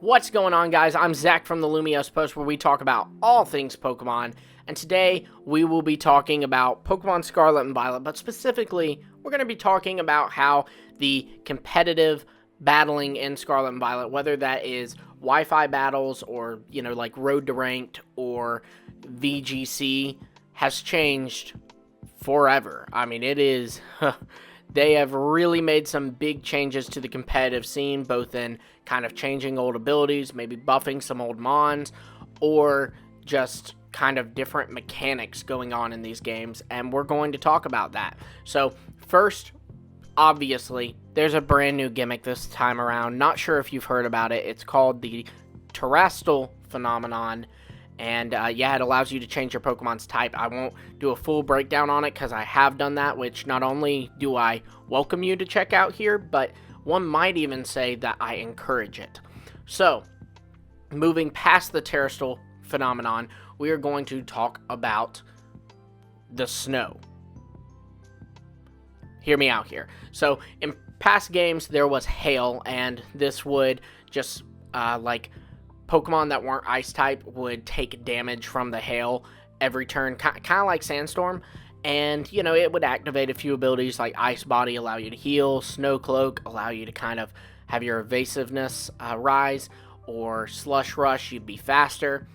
What's going on, guys? I'm Zach from the Lumios Post, where we talk about all things Pokemon, and today we will be talking about Pokemon Scarlet and Violet, but specifically, we're going to be talking about how the competitive battling in Scarlet and Violet, whether that is Wi-Fi battles or, like Road to Ranked or VGC, has changed forever. I mean, it is... They have really made some big changes to the competitive scene, both in kind of changing old abilities, maybe buffing some old mons, or just kind of different mechanics going on in these games, and we're going to talk about that. So, first, obviously, there's a brand new gimmick this time around. Not sure if you've heard about it. It's called the Terrestrial Phenomenon. And it allows you to change your Pokemon's type. I won't do a full breakdown on it because I have done that, which not only do I welcome you to check out here, but one might even say that I encourage it. So, moving past the Terrestrial Phenomenon, we are going to talk about the snow. Hear me out here. So, in past games, there was hail, and this would just, Pokemon that weren't ice type would take damage from the hail every turn, kind of like Sandstorm. And, it would activate a few abilities like Ice Body, allow you to heal, Snow Cloak, allow you to kind of have your evasiveness rise, or Slush Rush, you'd be faster.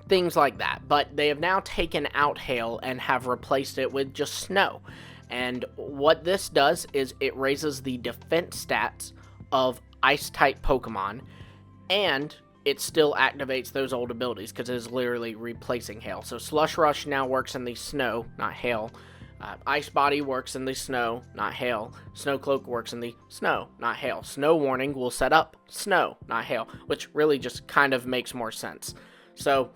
Things like that. But they have now taken out hail and have replaced it with just snow. And what this does is it raises the defense stats of ice type Pokemon, and it still activates those old abilities because it is literally replacing hail. So Slush Rush now works in the snow, not hail. Ice Body works in the snow, not hail. Snow Cloak works in the snow, not hail. Snow Warning will set up snow, not hail, which really just kind of makes more sense. So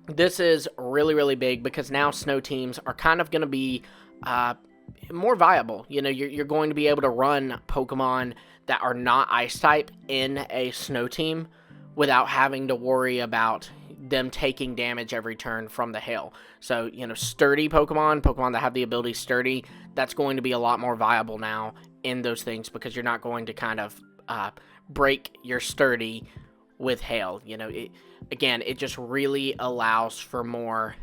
this is really, really big because now snow teams are kind of going to be more viable. You're going to be able to run Pokemon that are not ice type in a snow team without having to worry about them taking damage every turn from the hail. So, sturdy Pokemon that have the ability sturdy, that's going to be a lot more viable now in those things because you're not going to kind of break your sturdy with hail. It just really allows for more,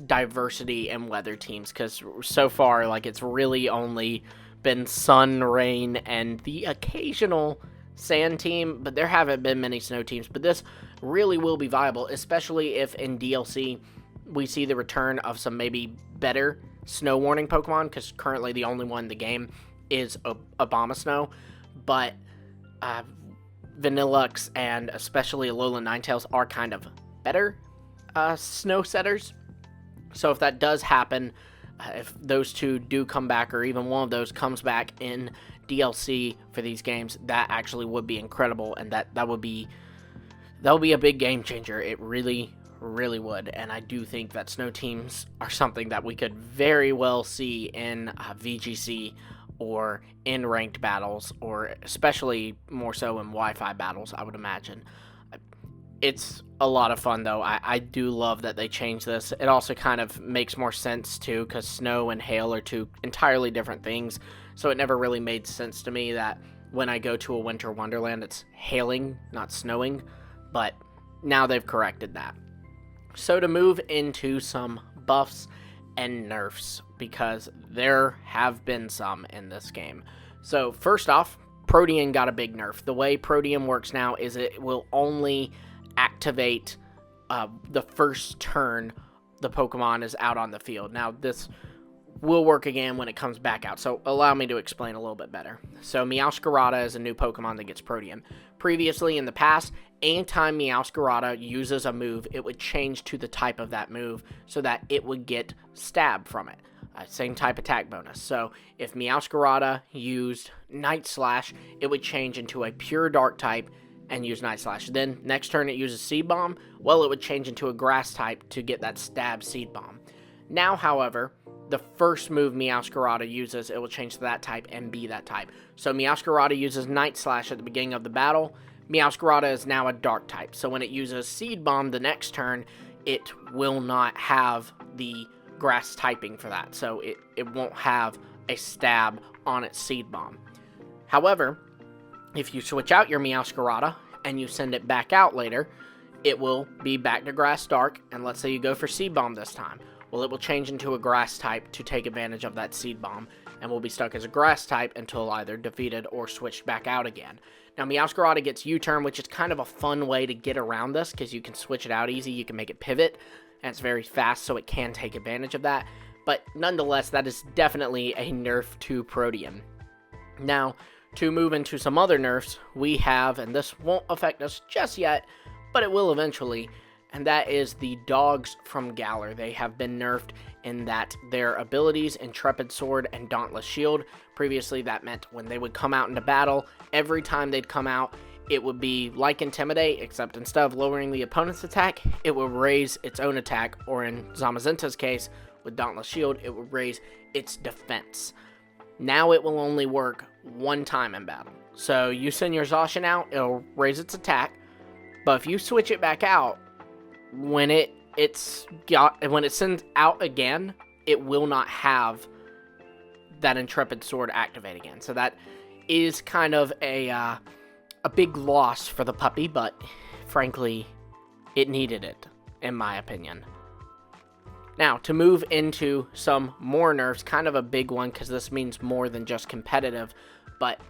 diversity in weather teams, because so far, it's really only been sun, rain, and the occasional sand team, but there haven't been many snow teams. But this really will be viable, especially if in DLC we see the return of some maybe better snow warning Pokemon, because currently the only one in the game is Abomasnow, but Vanillux and especially Alolan Ninetales are kind of better snow setters. So if that does happen, if those two do come back, or even one of those comes back in DLC for these games, that actually would be incredible, and that would be a big game changer. It really, really would. And I do think that snow teams are something that we could very well see in VGC or in ranked battles, or especially more so in Wi-Fi battles, I would imagine. It's a lot of fun, though. I do love that they changed this. It also kind of makes more sense, too, because snow and hail are two entirely different things. So it never really made sense to me that when I go to a winter wonderland, it's hailing, not snowing. But now they've corrected that. So to move into some buffs and nerfs, because there have been some in this game. So first off, Protean got a big nerf. The way Protean works now is it will only activate the first turn the Pokemon is out on the field. Now, this will work again when it comes back out, so allow me to explain a little bit better. So, Meowscarada is a new Pokemon that gets Protean. Previously, in the past, anytime Meowscarada uses a move, it would change to the type of that move so that it would get Stab from it. Same type attack bonus. So, if Meowscarada used Night Slash, it would change into a pure Dark type and use Night Slash. Then, next turn it uses Seed Bomb. Well, it would change into a Grass type to get that Stab Seed Bomb. Now, however, the first move Meowscarada uses, it will change to that type and be that type. So, Meowscarada uses Night Slash at the beginning of the battle. Meowscarada is now a Dark type. So, when it uses Seed Bomb the next turn, it will not have the Grass typing for that. So, it won't have a Stab on its Seed Bomb. However, If you switch out your Meowscarada and you send it back out later, it will be back to Grass Dark, and let's say you go for Seed Bomb this time. Well, it will change into a Grass type to take advantage of that Seed Bomb, and will be stuck as a Grass type until either defeated or switched back out again. Now, Meowscarada gets U-turn, which is kind of a fun way to get around this, because you can switch it out easy, you can make it pivot, and it's very fast, so it can take advantage of that. But nonetheless, that is definitely a nerf to Protean. Now, to move into some other nerfs, we have, and this won't affect us just yet, but it will eventually, and that is the dogs from Galar. They have been nerfed in that their abilities, Intrepid Sword and Dauntless Shield, previously that meant when they would come out into battle, every time they'd come out, it would be like Intimidate, except instead of lowering the opponent's attack, it would raise its own attack, or in Zamazenta's case, with Dauntless Shield, it would raise its defense. Now it will only work one time in battle. So you send your Zacian out, it'll raise its attack, but if you switch it back out, when it sends out again, it will not have that Intrepid Sword activate again. So that is kind of a big loss for the puppy, but frankly, it needed it, in my opinion. Now, to move into some more nerfs, kind of a big one, because this means more than just competitive, but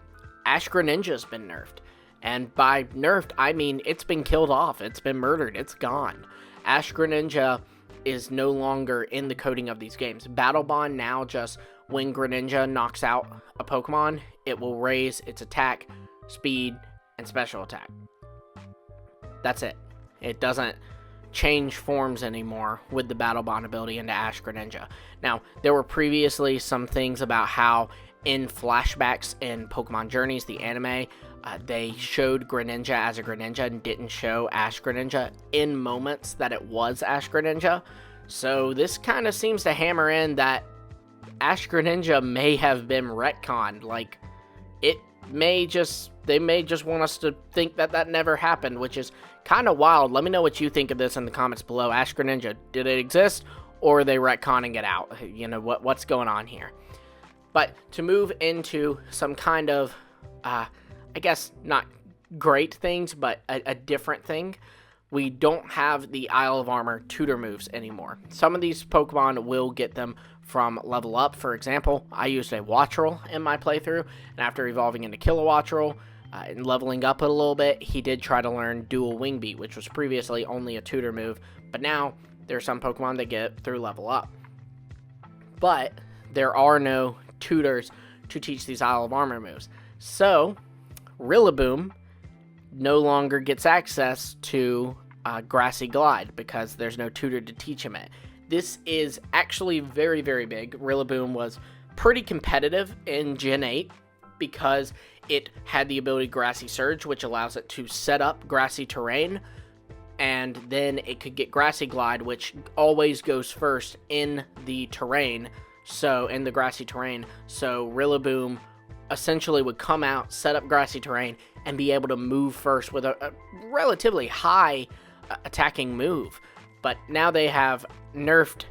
Ash Greninja's been nerfed. And by nerfed, I mean it's been killed off, it's been murdered, it's gone. Ash Greninja is no longer in the coding of these games. Battle Bond now just, when Greninja knocks out a Pokemon, it will raise its attack, speed, and special attack. That's it. It doesn't change forms anymore with the Battle Bond ability into Ash Greninja. Now, there were previously some things about how in flashbacks in Pokemon Journeys, the anime, they showed Greninja as a Greninja and didn't show Ash Greninja in moments that it was Ash Greninja. So this kind of seems to hammer in that Ash Greninja may have been retconned. Like, they may just want us to think that that never happened, which is kind of wild. Let me know what you think of this in the comments below. Ash Greninja, did it exist, or are they retconning it out? You know, what's going on here? But to move into some kind of, I guess not great things, but a different thing, we don't have the Isle of Armor tutor moves anymore. Some of these Pokemon will get them from level up. For example, I used a Wattrel in my playthrough, and after evolving into Kilowattrel and leveling up it a little bit, he did try to learn Dual Wing Beat, which was previously only a tutor move, but now there are some Pokemon that get through level up. But there are no tutors to teach these Isle of Armor moves. So, Rillaboom no longer gets access to Grassy Glide because there's no tutor to teach him it. This is actually very, very big. Rillaboom was pretty competitive in Gen 8 because it had the ability Grassy Surge, which allows it to set up grassy terrain, and then it could get Grassy Glide, which always goes first in the terrain, so in the grassy terrain. So Rillaboom essentially would come out, set up grassy terrain, and be able to move first with a relatively high attacking move. But now they have nerfed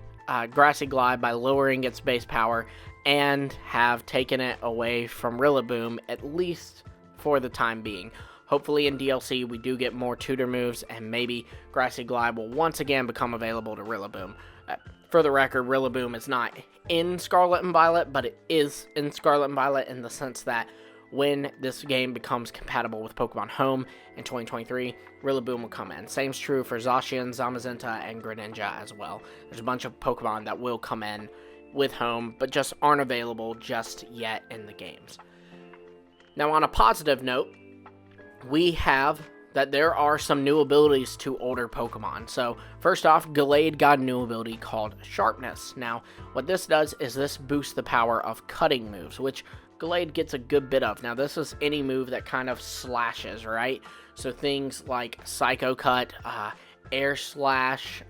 Grassy Glide by lowering its base power and have taken it away from Rillaboom, at least for the time being. Hopefully in DLC we do get more tutor moves, and maybe Grassy Glide will once again become available to Rillaboom. For the record, Rillaboom is not in Scarlet and Violet, but it is in Scarlet and Violet in the sense that when this game becomes compatible with Pokemon Home in 2023, Rillaboom will come in. Same's true for Zacian, Zamazenta, and Greninja as well. There's a bunch of Pokemon that will come in with Home, but just aren't available just yet in the games. Now, on a positive note, we have that there are some new abilities to older Pokemon. So, first off, Gallade got a new ability called Sharpness. Now, what this does is this boosts the power of cutting moves, which Gallade gets a good bit of. Now, this is any move that kind of slashes, right? So, things like Psycho Cut, Air Slash,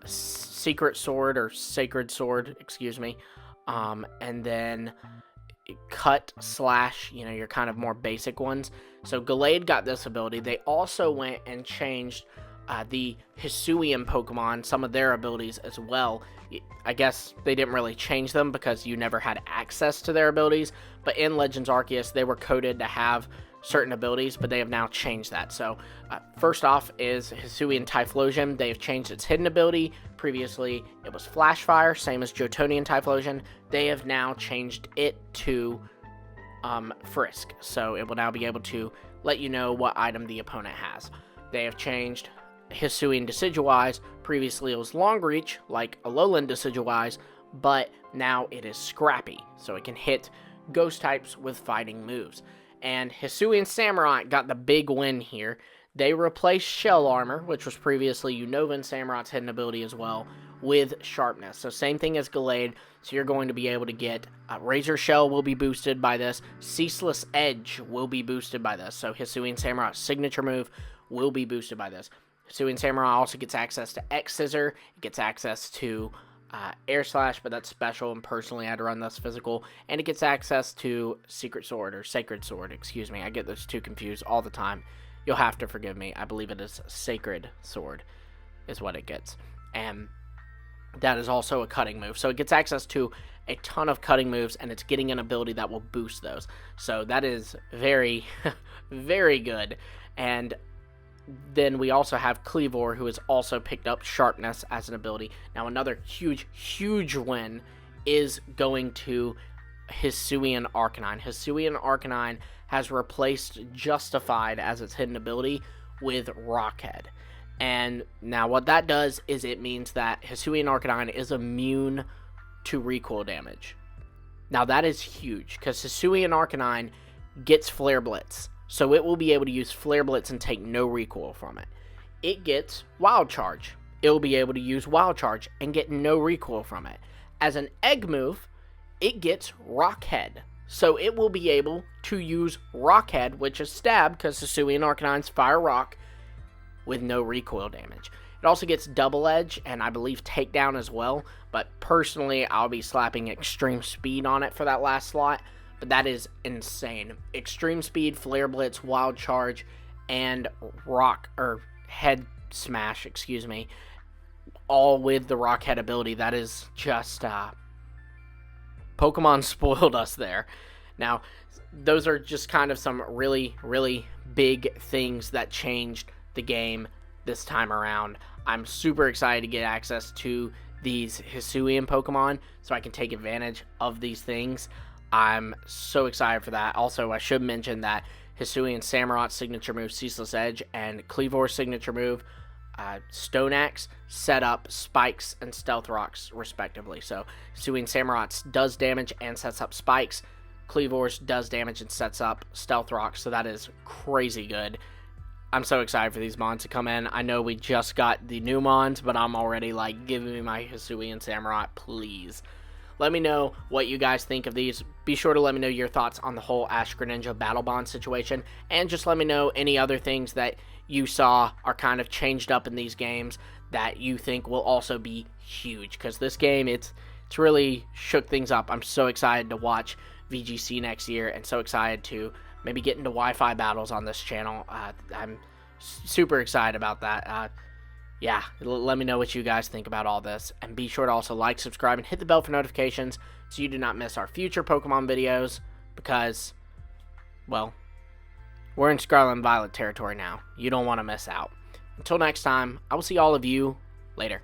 Secret Sword, or Sacred Sword, excuse me, and then Cut, Slash, you know, your kind of more basic ones. So Gallade got this ability. They also went and changed the Hisuian Pokemon, some of their abilities as well, I guess they didn't really change them because you never had access to their abilities, but in Legends Arceus, they were coded to have certain abilities, but they have now changed that. So first off is Hisuian Typhlosion. They have changed its hidden ability. Previously, it was Flash Fire, same as Jotonian Typhlosion. They have now changed it to Frisk, so it will now be able to let you know what item the opponent has. They have changed Hisuian Decidueye. Previously, it was Long Reach, like Alolan Decidueye, but now it is Scrappy, so it can hit ghost types with fighting moves. And Hisuian Samurott got the big win here. They replaced Shell Armor, which was previously Unova and Samurott's hidden ability as well, with Sharpness. So same thing as Gallade, so you're going to be able to get Razor Shell will be boosted by this. Ceaseless Edge will be boosted by this. So Hisuian Samurott's signature move will be boosted by this. Hisuian Samurott also gets access to X-Scissor. It gets access to Air Slash, but that's special, and personally I had to run this physical. And it gets access to Secret Sword, or Sacred Sword, excuse me. I get those two confused all the time. You'll have to forgive me. I believe it is Sacred Sword is what it gets. And that is also a cutting move. So it gets access to a ton of cutting moves, and it's getting an ability that will boost those. So that is very, very good. And then we also have Cleavor, who has also picked up Sharpness as an ability. Now, another huge, huge win is going to Hisuian Arcanine. Hisuian Arcanine has replaced Justified as its hidden ability with Rockhead. And now what that does is it means that Hisuian Arcanine is immune to recoil damage. Now, that is huge, because Hisuian Arcanine gets Flare Blitz. So it will be able to use Flare Blitz and take no recoil from it. It gets Wild Charge. It will be able to use Wild Charge and get no recoil from it. As an egg move, it gets Rockhead. So it will be able to use Rockhead, which is Stab, because Hisuian Arcanine's Fire Rock, with no recoil damage. It also gets Double Edge, and I believe Takedown as well. But personally, I'll be slapping Extreme Speed on it for that last slot. But that is insane. Extreme Speed, Flare Blitz, Wild Charge, and Head Smash, excuse me, all with the Rockhead ability. That is just, Pokemon spoiled us there. Now, those are just kind of some really, really big things that changed the game this time around. I'm super excited to get access to these Hisuian Pokemon so I can take advantage of these things. I'm so excited for that. Also, I should mention that Hisuian Samurott's signature move, Ceaseless Edge, and Cleavor's signature move, Stone Axe, set up Spikes and Stealth Rocks, respectively. So, Hisuian Samurott's does damage and sets up Spikes. Cleavor's does damage and sets up Stealth Rocks, so that is crazy good. I'm so excited for these mons to come in. I know we just got the new mons, but I'm already like, give me my Hisuian Samurott, please. Let me know what you guys think of these. Be sure to let me know your thoughts on the whole Ash Greninja Battle Bond situation. And just let me know any other things that you saw are kind of changed up in these games that you think will also be huge. Because this game, it's really shook things up. I'm so excited to watch VGC next year. And so excited to maybe get into Wi-Fi battles on this channel. I'm super excited about that. Yeah, let me know what you guys think about all this. And be sure to also like, subscribe, and hit the bell for notifications so you do not miss our future Pokemon videos because, well, we're in Scarlet and Violet territory now. You don't want to miss out. Until next time, I will see all of you later.